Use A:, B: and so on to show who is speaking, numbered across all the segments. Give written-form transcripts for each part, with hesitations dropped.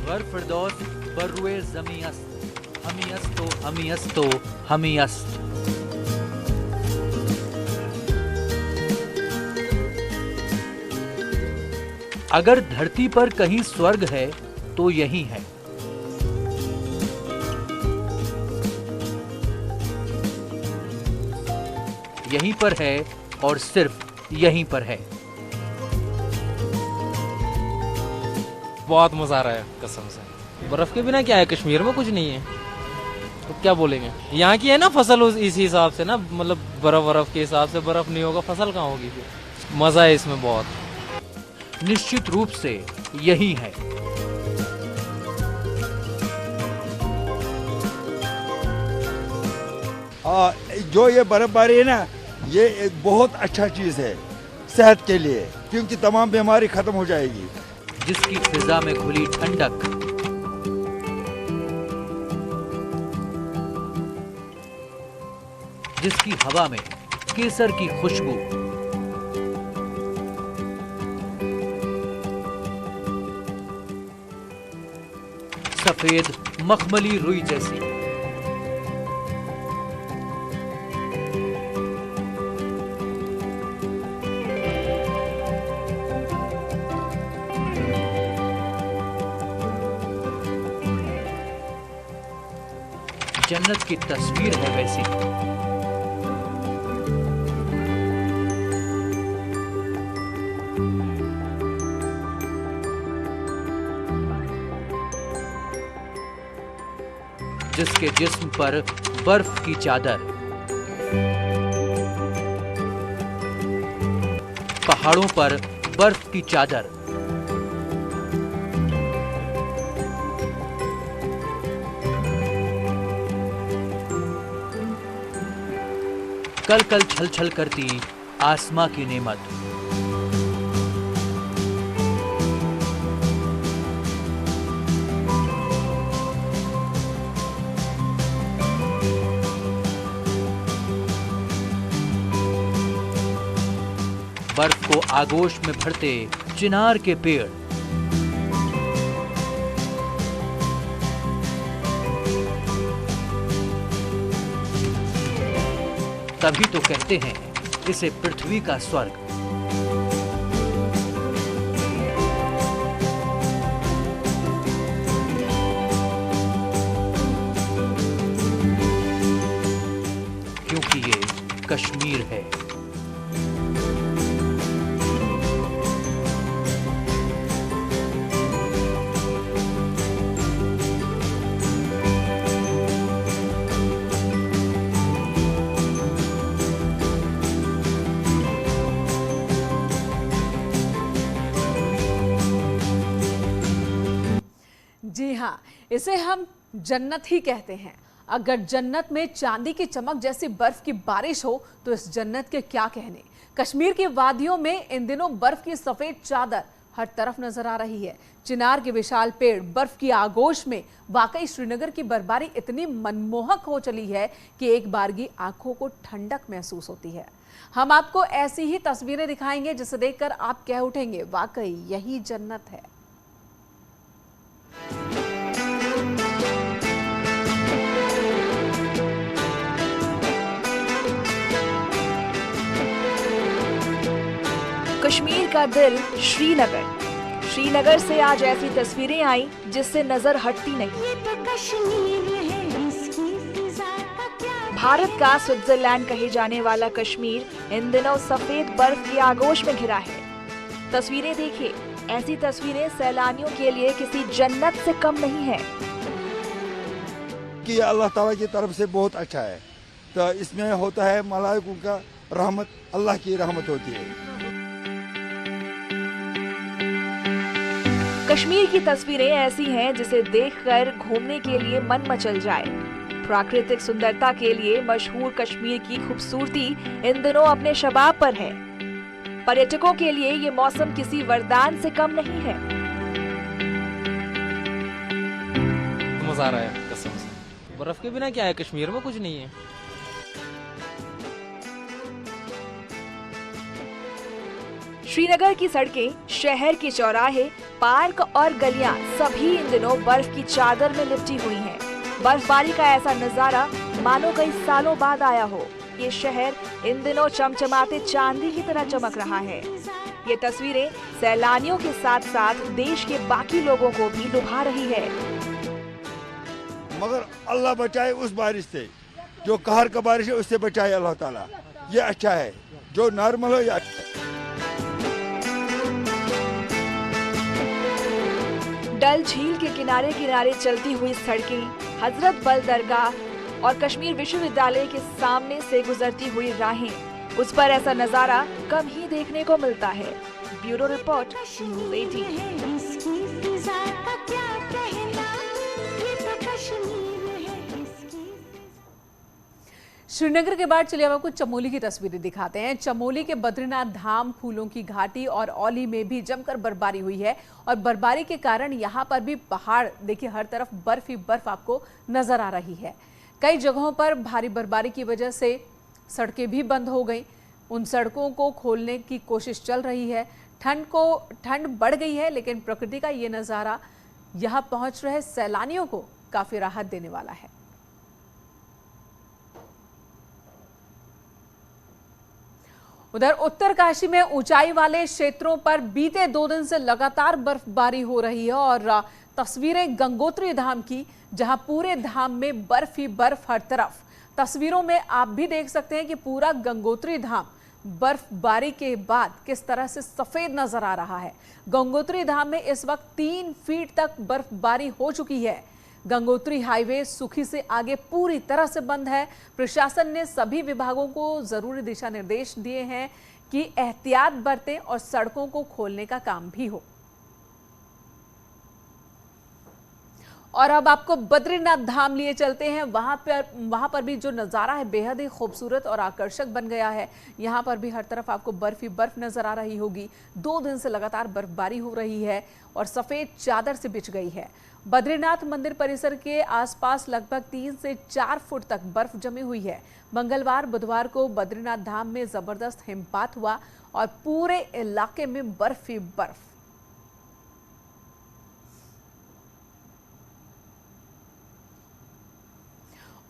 A: गर फिरदौस बर्रुए ज़मी अस्त, हमी अस्तो हमी अस्तो हमी अस्त। अगर धरती पर कहीं स्वर्ग है तो यही है। यहीं पर है और सिर्फ यहीं पर है।
B: बहुत मजा आ रहा है कसम से। बर्फ के बिना क्या है, कश्मीर में कुछ नहीं है तो क्या बोलेंगे। यहाँ की है ना फसल इस हिसाब से ना, मतलब बर्फ के हिसाब से, बर्फ नहीं होगा फसल कहाँ होगी फिर। मजा है इसमें बहुत।
A: निश्चित रूप से यही है।
C: जो ये बर्फबारी है ना, ये एक बहुत अच्छा चीज है सेहत के लिए, क्योंकि तमाम बीमारी खत्म हो जाएगी।
A: जिसकी फिजा में घुली ठंडक, जिसकी हवा में केसर की खुशबू, सफेद मखमली रुई जैसी, जन्नत की तस्वीर है वैसी। जिसके जिस्म पर बर्फ की चादर, पहाड़ों पर बर्फ की चादर, कल कल छल छल करती आसमां की नेमत। बर्फ को आगोश में भरते चिनार के पेड़, तभी तो कहते हैं इसे पृथ्वी का स्वर्ग। क्योंकि ये कश्मीर है।
D: जी हाँ, इसे हम जन्नत ही कहते हैं। अगर जन्नत में चांदी की चमक जैसी बर्फ की बारिश हो तो इस जन्नत के क्या कहने। कश्मीर की वादियों में इन दिनों बर्फ की सफेद चादर हर तरफ नजर आ रही है। चिनार के विशाल पेड़ बर्फ की आगोश में, वाकई श्रीनगर की बर्फबारी इतनी मनमोहक हो चली है कि एक बारगी आंखों को ठंडक महसूस होती है। हम आपको ऐसी ही तस्वीरें दिखाएंगे जिसे देखकर आप कह उठेंगे वाकई यही जन्नत है।
E: कश्मीर का दिल श्रीनगर से आज ऐसी तस्वीरें आई जिससे नजर हटती नहीं। भारत का स्विट्जरलैंड कहे जाने वाला कश्मीर इन दिनों सफेद बर्फ की आगोश में घिरा है। तस्वीरें देखिए, ऐसी तस्वीरें सैलानियों के लिए किसी जन्नत से कम नहीं है।
C: कि अल्लाह ताला की तरफ से बहुत अच्छा है, तो इसमें होता है मलाइकों का रहमत, अल्लाह की रहमत होती है।
E: कश्मीर की तस्वीरें ऐसी हैं जिसे देखकर घूमने के लिए मन मचल जाए। प्राकृतिक सुंदरता के लिए मशहूर कश्मीर की खूबसूरती इन दिनों अपने शबाब पर है। पर्यटकों के लिए ये मौसम किसी वरदान से कम नहीं है।
B: मजा आ रहा है कसम से। बर्फ के बिना क्या है, कश्मीर में कुछ नहीं है।
E: श्रीनगर की सड़कें, शहर के चौराहे, पार्क और गलियां सभी इन दिनों बर्फ की चादर में लिपटी हुई हैं। बर्फबारी का ऐसा नजारा मानो कई सालों बाद आया हो। ये शहर इन दिनों चमचमाते चांदी की तरह चमक रहा है। ये तस्वीरें सैलानियों के साथ साथ देश के बाकी लोगों को भी लुभा रही है।
C: मगर अल्लाह बचाए उस बारिश से, जो कहर का बारिश है उससे बचाए अल्लाह ताला। ये अच्छा है, जो नॉर्मल हो ये अच्छा है।
E: डल झील के किनारे किनारे चलती हुई सड़कें, हजरत बल दरगाह और कश्मीर विश्वविद्यालय के सामने से गुजरती हुई राहें, उस पर ऐसा नजारा कम ही देखने को मिलता है। Bureau report, news 18।
D: श्रीनगर के बाद चलिए अब आपको चमोली की तस्वीरें दिखाते हैं। चमोली के बद्रीनाथ धाम, फूलों की घाटी और औली में भी जमकर बर्फबारी हुई है और बर्फबारी के कारण यहाँ पर भी पहाड़ देखिए हर तरफ बर्फ ही बर्फ आपको नजर आ रही है। कई जगहों पर भारी बर्फबारी की वजह से सड़कें भी बंद हो गई। उन सड़कों को खोलने की कोशिश चल रही है। ठंड बढ़ गई है, लेकिन प्रकृति का ये नज़ारा यहाँ पहुँच रहे सैलानियों को काफी राहत देने वाला है। उधर उत्तरकाशी में ऊंचाई वाले क्षेत्रों पर बीते 2 दिन से लगातार बर्फबारी हो रही है और तस्वीरें गंगोत्री धाम की, जहां पूरे धाम में बर्फ ही बर्फ हर तरफ। तस्वीरों में आप भी देख सकते हैं कि पूरा गंगोत्री धाम बर्फबारी के बाद किस तरह से सफेद नजर आ रहा है। गंगोत्री धाम में इस वक्त 3 फीट तक बर्फबारी हो चुकी है। गंगोत्री हाईवे सुखी से आगे पूरी तरह से बंद है। प्रशासन ने सभी विभागों को जरूरी दिशा निर्देश दिए हैं कि एहतियात बरतें और सड़कों को खोलने का काम भी हो। और अब आपको बद्रीनाथ धाम लिए चलते हैं। वहां पर भी जो नज़ारा है बेहद ही खूबसूरत और आकर्षक बन गया है। यहाँ पर भी हर तरफ आपको बर्फ ही बर्फ नजर आ रही होगी। 2 दिन से लगातार बर्फबारी हो रही है और सफेद चादर से बिछ गई है। बद्रीनाथ मंदिर परिसर के आसपास लगभग 3 से 4 फुट तक बर्फ जमी हुई है। मंगलवार बुधवार को बद्रीनाथ धाम में जबरदस्त हिमपात हुआ और पूरे इलाके में बर्फ ही बर्फ।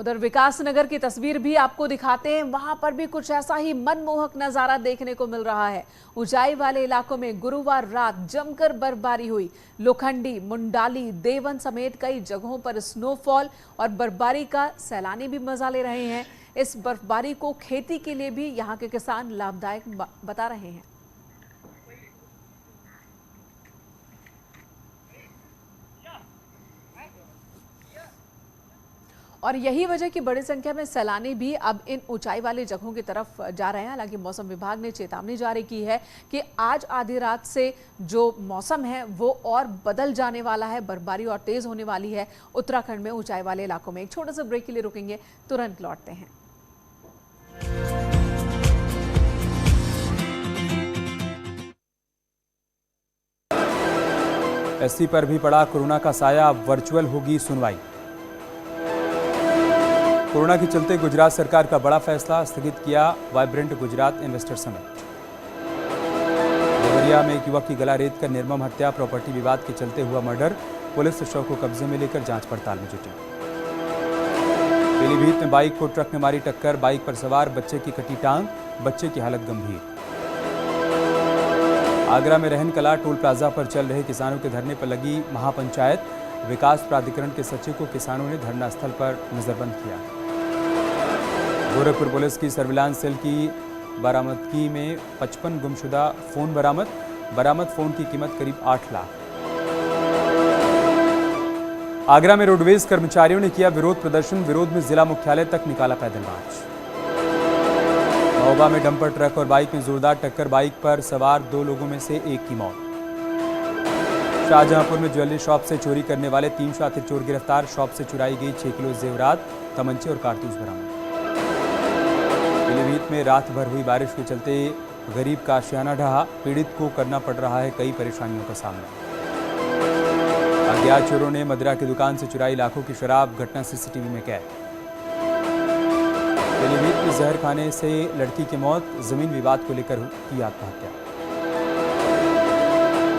D: उधर विकासनगर की तस्वीर भी आपको दिखाते हैं। वहां पर भी कुछ ऐसा ही मनमोहक नजारा देखने को मिल रहा है। ऊंचाई वाले इलाकों में गुरुवार रात जमकर बर्फबारी हुई। लोखंडी, मुंडाली, देवन समेत कई जगहों पर स्नोफॉल और बर्फबारी का सैलानी भी मजा ले रहे हैं। इस बर्फबारी को खेती के लिए भी यहाँ के किसान लाभदायक बता रहे हैं। और यही वजह कि बड़ी संख्या में सैलानी भी अब इन ऊंचाई वाली जगहों की तरफ जा रहे हैं। हालांकि मौसम विभाग ने चेतावनी जारी की है कि आज आधी रात से जो मौसम है वो और बदल जाने वाला है, बर्फबारी और तेज होने वाली है उत्तराखंड में ऊंचाई वाले इलाकों में। एक छोटे से ब्रेक के लिए रुकेंगे, तुरंत लौटते हैं।
F: एससी पर भी पड़ा कोरोना का साया, अब वर्चुअल होगी सुनवाई। कोरोना के चलते गुजरात सरकार का बड़ा फैसला, स्थगित किया vibrant Gujarat investor summit. Deoria में एक युवक की गला रेत कर निर्मम हत्या, प्रॉपर्टी विवाद के चलते हुआ मर्डर। पुलिस शव को कब्जे में लेकर जांच पड़ताल में जुटी। पीलीभीत में बाइक को ट्रक ने मारी टक्कर, बाइक पर सवार बच्चे की कटी टांग, बच्चे की हालत गंभीर। आगरा में रहन कला टोल प्लाजा पर चल रहे किसानों के धरने पर लगी महापंचायत। विकास प्राधिकरण के सचिव को किसानों ने धरना स्थल पर नजरबंद किया। गोरखपुर पुलिस की सर्विलांस सेल की बरामदगी में 55 गुमशुदा फोन बरामद फोन की कीमत करीब 8 लाख। आगरा में रोडवेज कर्मचारियों ने किया विरोध प्रदर्शन, विरोध में जिला मुख्यालय तक निकाला पैदल मार्च। महोबा में डंपर ट्रक और बाइक में जोरदार टक्कर, बाइक पर सवार 2 लोगों में से एक की मौत। शाहजहांपुर में ज्वेलरी शॉप से चोरी करने वाले 3 शातिर चोर गिरफ्तार, शॉप से चुराई गई 6 किलो जेवरात, तमंचे और कारतूस बरामद। पीलीभीत में रात भर हुई बारिश के चलते गरीब का आशियाना ढहा, पीड़ित को करना पड़ रहा है कई परेशानियों का सामना। अज्ञात चोरों ने मदिरा की दुकान से चुराई लाखों की शराब, घटना सीसीटीवी में कैद। पीलीभीत में जहर खाने से लड़की की मौत, जमीन विवाद को लेकर की आत्महत्या।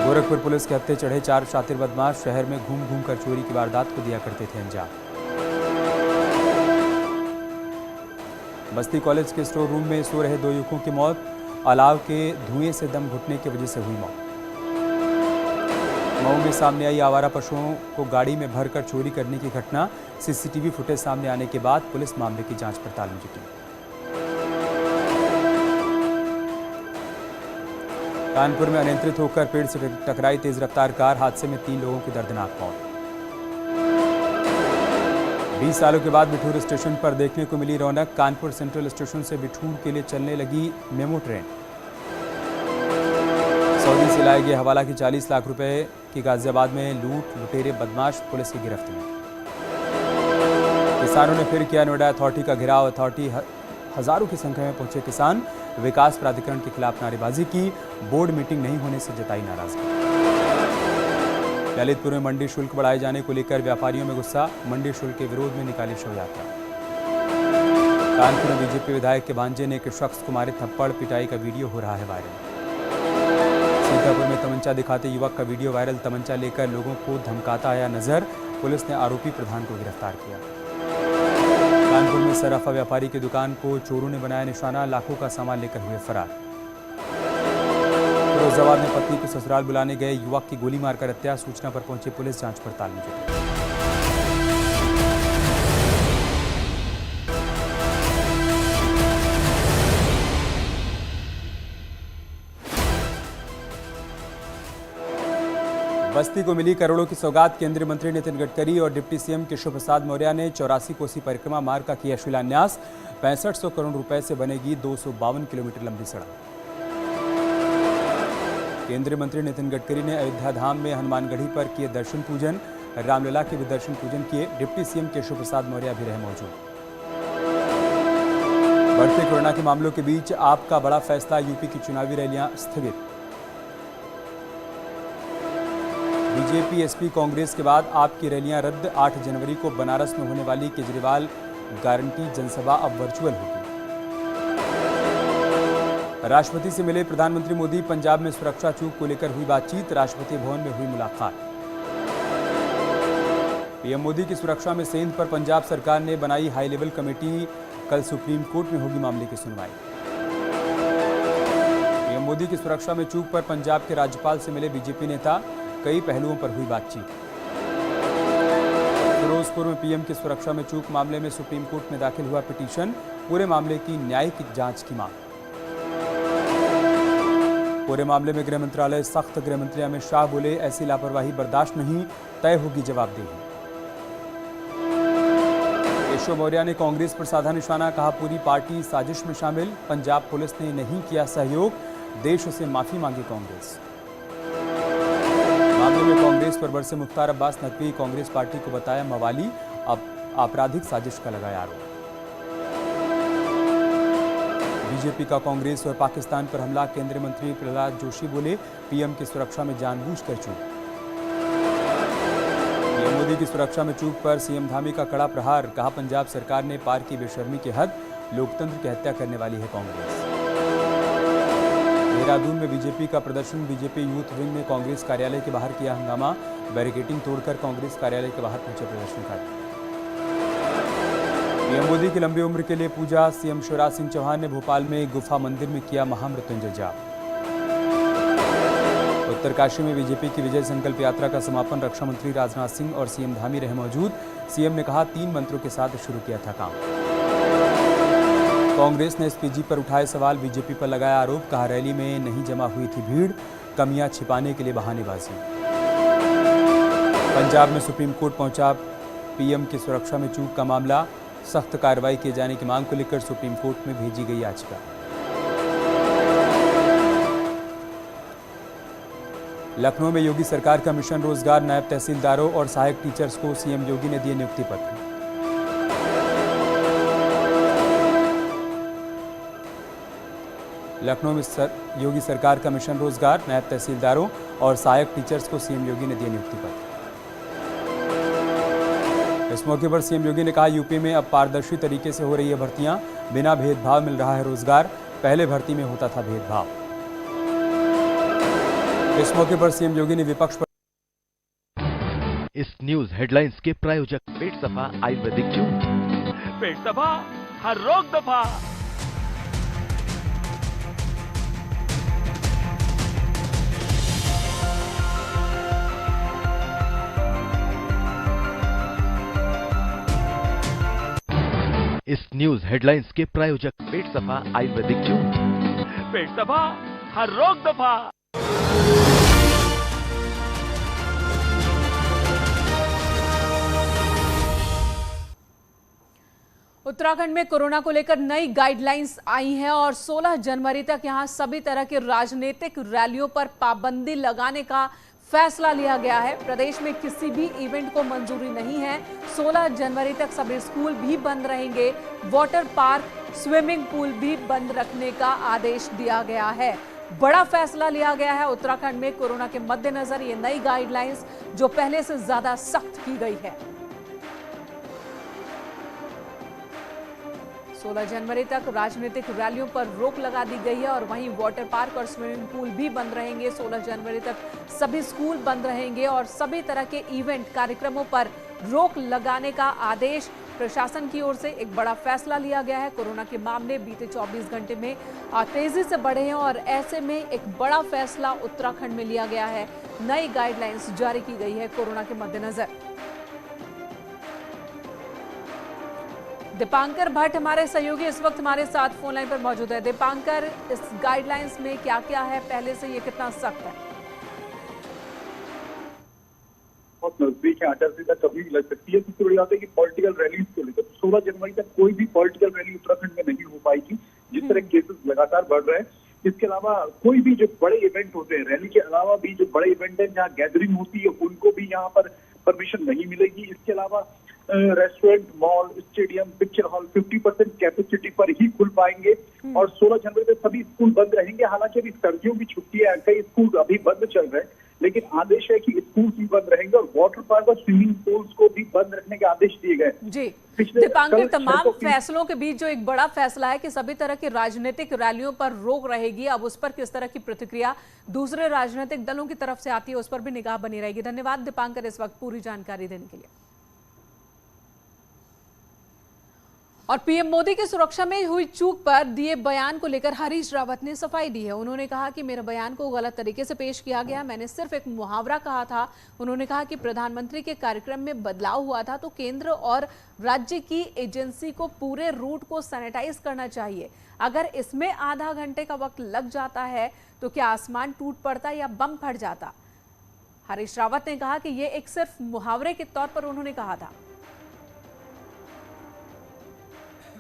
F: गोरखपुर पुलिस के हत्थे चढ़े 4 शातिर बदमाश शहर में घूम घूम कर चोरी की वारदात को दिया करते थे अंजाम। बस्ती कॉलेज के स्टोर रूम में सो रहे 2 युवकों की मौत, अलाव के धुएं से दम घुटने की वजह से हुई मौत। मऊ में सामने आई आवारा पशुओं को गाड़ी में भरकर चोरी करने की घटना, सीसीटीवी फुटेज सामने आने के बाद पुलिस मामले की जांच पड़ताल में जुटी। कानपुर में अनियंत्रित होकर पेड़ से टकराई तेज रफ्तार कार, हादसे में 3 लोगों की दर्दनाक मौत। 20 सालों के बाद बिठूर स्टेशन पर देखने को मिली रौनक, कानपुर सेंट्रल स्टेशन से बिठूर के लिए चलने लगी मेमो ट्रेन। सऊदी से लाए गए हवाला की 40 लाख रुपए की गाजियाबाद में लूट, लुटेरे बदमाश पुलिस की गिरफ्त में। किसानों ने फिर किया नोएडा अथॉरिटी का घेराव, अथॉरिटी हजारों की संख्या में पहुंचे किसान, विकास प्राधिकरण के खिलाफ नारेबाजी की, बोर्ड मीटिंग नहीं होने से जताई नाराजगी। ललितपुर में मंडी शुल्क बढ़ाए जाने को लेकर व्यापारियों में गुस्सा, मंडी शुल्क के विरोध में निकाली शव यात्रा। कानपुर में बीजेपी विधायक के भांजे ने एक शख्स को मारे थप्पड़, पिटाई का वीडियो हो रहा है वायरल। सीतापुर में तमंचा दिखाते युवक का वीडियो वायरल, तमंचा लेकर लोगों को धमकाता आया नजर, पुलिस ने आरोपी प्रधान को गिरफ्तार किया। कानपुर में सराफा व्यापारी की दुकान को चोरों ने बनाया निशाना, लाखों का सामान लेकर हुए फरार। फिरोजाबाद में पत्नी को ससुराल बुलाने गए युवक की गोली मारकर हत्या, सूचना पर पहुंची पुलिस जांच पड़ताल में जुटी। बस्ती को मिली करोड़ों की सौगात, केंद्रीय मंत्री नितिन गडकरी और डिप्टी सीएम केशव प्रसाद मौर्य ने 84 कोसी परिक्रमा मार्ग का किया शिलान्यास, 6500 करोड़ रुपए से बनेगी 252 किलोमीटर लंबी सड़क। केंद्रीय मंत्री नितिन गडकरी ने अयोध्या धाम में हनुमानगढ़ी पर किए दर्शन पूजन, रामलला के भी दर्शन पूजन किए, डिप्टी सीएम केशव प्रसाद मौर्य भी रहे मौजूद। बढ़ते कोरोना के मामलों के बीच आपका बड़ा फैसला, यूपी की चुनावी रैलियां स्थगित। बीजेपी एसपी कांग्रेस के बाद आपकी रैलियां रद्द, 8 जनवरी को बनारस में होने वाली केजरीवाल गारंटी जनसभा अब वर्चुअल होगी। राष्ट्रपति से मिले प्रधानमंत्री मोदी, पंजाब में सुरक्षा चूक को लेकर हुई बातचीत, राष्ट्रपति भवन में हुई मुलाकात। पीएम मोदी की सुरक्षा में सेंध पर पंजाब सरकार ने बनाई हाई लेवल कमेटी, कल सुप्रीम कोर्ट में होगी मामले की सुनवाई। पीएम मोदी की सुरक्षा में चूक पर पंजाब के राज्यपाल से मिले बीजेपी नेता, कई पहलुओं पर हुई बातचीत। फिरोजपुर में पीएम की सुरक्षा में चूक मामले में सुप्रीम कोर्ट में दाखिल हुआ पिटीशन, पूरे मामले की न्यायिक जांच की मांग। पूरे मामले में गृह मंत्रालय सख्त, गृह मंत्री अमित शाह बोले ऐसी लापरवाही बर्दाश्त नहीं, तय होगी जवाबदेही। केशव मौर्य ने कांग्रेस पर साधा निशाना, कहा पूरी पार्टी साजिश में शामिल, पंजाब पुलिस ने नहीं किया सहयोग, देश से माफी मांगी कांग्रेस। मामले में कांग्रेस पर बरसे मुख्तार अब्बास नकवी, कांग्रेस पार्टी को बताया मवाली, अब आपराधिक साजिश का लगाया आरोप। बीजेपी का कांग्रेस और पाकिस्तान पर हमला, केंद्रीय मंत्री प्रहलाद जोशी बोले पीएम की सुरक्षा में जानबूझकर चूक। पीएम मोदी की सुरक्षा में चूक पर सीएम धामी का कड़ा प्रहार, कहा पंजाब सरकार ने पार की बेशर्मी की हद, लोकतंत्र की हत्या करने वाली है कांग्रेस। देहरादून में बीजेपी का प्रदर्शन, बीजेपी यूथ विंग ने कांग्रेस कार्यालय के बाहर किया हंगामा, बैरिकेडिंग तोड़कर कांग्रेस कार्यालय के बाहर पहुंचे प्रदर्शनकारी। पीएम मोदी की लंबी उम्र के लिए पूजा, सीएम शिवराज सिंह चौहान ने भोपाल में गुफा मंदिर में किया महामृत्युंजय जाप। उत्तरकाशी में बीजेपी की विजय संकल्प यात्रा का समापन, रक्षा मंत्री राजनाथ सिंह और सीएम धामी रहे मौजूद, सीएम ने कहा 3 मंत्रों के साथ शुरू किया था काम। कांग्रेस ने एसपीजी पर उठाए सवाल, बीजेपी पर लगाया आरोप, कहा रैली में नहीं जमा हुई थी भीड़, कमियां छिपाने के लिए बहानेबाजी। पंजाब में सुप्रीम कोर्ट पहुंचा पीएम की सुरक्षा में चूक का मामला, सख्त कार्रवाई किए जाने की मांग को लेकर सुप्रीम कोर्ट में भेजी गई याचिका। लखनऊ में योगी सरकार का मिशन रोजगार, नायब तहसीलदारों और सहायक टीचर्स को सीएम योगी ने दिए नियुक्ति पत्र। लखनऊ में योगी सरकार का मिशन रोजगार, नायब तहसीलदारों और सहायक टीचर्स को सीएम योगी ने दिए नियुक्ति पत्र। इस मौके पर सीएम योगी ने कहा यूपी में अब पारदर्शी तरीके से हो रही है भर्तियां, बिना भेदभाव मिल रहा है रोजगार, पहले भर्ती में होता था भेदभाव। इस मौके पर सीएम योगी ने विपक्ष पर
G: इस न्यूज हेडलाइंस के प्रायोजक पेट सफा आयुर्वेदिक जूस। पेट सफा हर रोग दफा। इस न्यूज हेडलाइंस के प्रायोजक पेट सफा आयुर्वेदिक जूस। पेट सफा हर रोग दफा।
D: उत्तराखंड में कोरोना को लेकर नई गाइडलाइंस आई हैं और 16 जनवरी तक यहां सभी तरह की राजनीतिक रैलियों पर पाबंदी लगाने का फैसला लिया गया है। प्रदेश में किसी भी इवेंट को मंजूरी नहीं है। 16 जनवरी तक सभी स्कूल भी बंद रहेंगे। वाटर पार्क, स्विमिंग पूल भी बंद रखने का आदेश दिया गया है। बड़ा फैसला लिया गया है उत्तराखंड में कोरोना के मद्देनजर। ये नई गाइडलाइंस जो पहले से ज्यादा सख्त की गई है। 16 जनवरी तक राजनीतिक रैलियों पर रोक लगा दी गई है और वहीं वाटर पार्क और स्विमिंग पूल भी बंद रहेंगे। 16 जनवरी तक सभी स्कूल बंद रहेंगे और सभी तरह के इवेंट कार्यक्रमों पर रोक लगाने का आदेश प्रशासन की ओर से एक बड़ा फैसला लिया गया है। कोरोना के मामले बीते 24 घंटे में तेजी से बढ़े हैं और ऐसे में एक बड़ा फैसला उत्तराखंड में लिया गया है। नई गाइडलाइंस जारी की गई है कोरोना के मद्देनजर। दीपांकर भट्ट हमारे सहयोगी इस वक्त हमारे साथ फोन लाइन पर मौजूद है। दीपांकर, इस गाइडलाइंस में क्या क्या है, पहले से ये कितना सख्त है?
H: बहुत नजदीक है, 8 तक कभी भी लग सकती है। सबसे बड़ी बात है कि पॉलिटिकल रैलीज को लेकर 16 जनवरी तक कोई भी पॉलिटिकल रैली उत्तराखंड में नहीं हो पाएगी, जिस तरह केसेस लगातार बढ़ रहे हैं। इसके अलावा कोई भी जो बड़े इवेंट होते हैं, रैली के अलावा भी जो बड़े इवेंट है जहाँ गैदरिंग होती है, उनको भी यहाँ पर परमिशन नहीं मिलेगी। इसके अलावा restaurant, mall, stadium, picture hall 50% capacity पर ही खुल पाएंगे और 16 जनवरी तक सभी स्कूल बंद रहेंगे। हालांकि अभी सर्दियों की छुट्टी है, कई स्कूल अभी बंद चल रहे हैं, लेकिन आदेश है कि स्कूल भी बंद रहेंगे और वाटर पार्क और स्विमिंग पूल्स को भी बंद रखने के आदेश दिए गए।
D: जी दीपांकर, तमाम फैसलों के बीच जो एक बड़ा फैसला है कि सभी तरह की राजनीतिक रैलियों पर रोक रहेगी, अब उस पर किस तरह की प्रतिक्रिया दूसरे राजनीतिक दलों की तरफ से आती है, उस पर भी निगाह बनी रहेगी। धन्यवाद दीपांकर इस वक्त पूरी जानकारी देने के लिए। और पीएम मोदी की सुरक्षा में हुई चूक पर दिए बयान को लेकर हरीश रावत ने सफाई दी है। उन्होंने कहा कि मेरे बयान को गलत तरीके से पेश किया गया, मैंने सिर्फ एक मुहावरा कहा था। उन्होंने कहा कि प्रधानमंत्री के कार्यक्रम में बदलाव हुआ था तो केंद्र और राज्य की एजेंसी को पूरे रूट को सैनिटाइज करना चाहिए। अगर इसमें आधा घंटे का वक्त लग जाता है तो क्या आसमान टूट पड़ता या बम फट जाता? हरीश रावत ने कहा कि ये एक सिर्फ मुहावरे के तौर पर उन्होंने कहा था।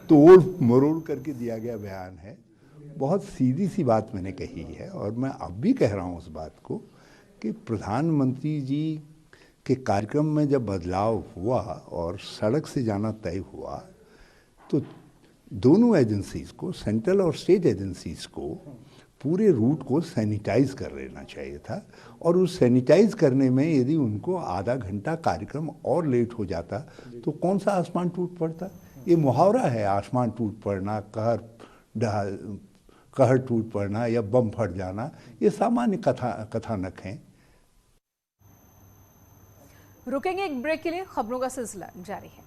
I: तोड़ मरोड़ करके दिया गया बयान है। बहुत सीधी सी बात मैंने कही है और मैं अब भी कह रहा हूँ उस बात को कि प्रधानमंत्री जी के कार्यक्रम में जब बदलाव हुआ और सड़क से जाना तय हुआ तो दोनों एजेंसीज को, सेंट्रल और स्टेट एजेंसीज को, पूरे रूट को सैनिटाइज कर लेना चाहिए था। और उस सैनिटाइज करने में यदि उनको आधा घंटा कार्यक्रम और लेट हो जाता तो कौन सा आसमान टूट पड़ता? ये मुहावरा है, आसमान टूट पड़ना, कहर टूट पड़ना या बम फट जाना, ये सामान्य कथानक हैं।
D: रुकेंगे एक ब्रेक के लिए, खबरों का सिलसिला जारी है।